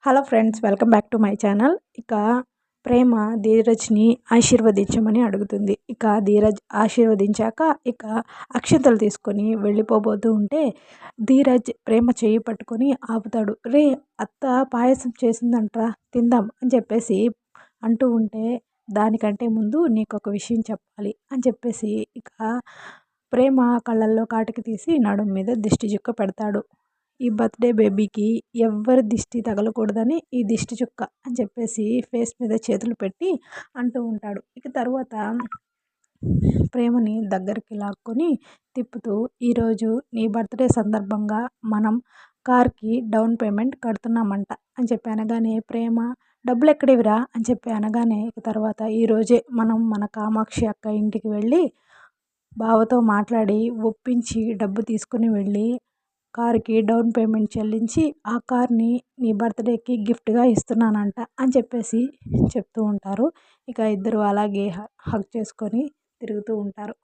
Hello friends, welcome back to my channel. ఇక ప్రేమ ధీరజ్ని ఆశీర్వదించమని అడుగుతుంది. ఇక ధీరజ్ ఆశీర్వదించాక ఇక అక్షంతలు తీసుకొని వెళ్ళిపోబోతూ ఉంటే ధీరజ్ ప్రేమ చేయి పట్టుకొని ఆపుతాడు. రే, అత్త పాయసం చేసిందంట్రా, తిందాం అని చెప్పేసి అంటూ ఉంటే దానికంటే ముందు నీకు ఒక విషయం చెప్పాలి అని చెప్పేసి ఇక ప్రేమ కళ్ళల్లో కాటికి తీసి నడుం మీద దిష్టి చుక్క పెడతాడు. ఈ బర్త్డే బేబీకి ఎవ్వరి దిష్టి తగలకూడదని ఈ దిష్టి చుక్క అని చెప్పేసి ఫేస్ మీద చేతులు పెట్టి అంటూ ఉంటాడు. ఇక తర్వాత ప్రేమని దగ్గరికి లాక్కొని తిప్పుతూ, ఈరోజు నీ బర్త్డే సందర్భంగా మనం కార్కి డౌన్ పేమెంట్ కడుతున్నామంట అని చెప్పి అనగానే ప్రేమ డబ్బులు ఎక్కడివిరా అని చెప్పి అనగానే ఇక తర్వాత ఈరోజే మనం మన కామాక్షి అక్క ఇంటికి వెళ్ళి బావతో మాట్లాడి ఒప్పించి డబ్బు తీసుకుని వెళ్ళి కార్కి డౌన్ పేమెంట్ చెల్లించి ఆ కార్ని నీ బర్త్డేకి గిఫ్ట్గా ఇస్తున్నానంట అని చెప్పేసి చెప్తూ ఉంటారు. ఇక ఇద్దరు అలాగే హగ్ చేసుకొని తిరుగుతూ ఉంటారు.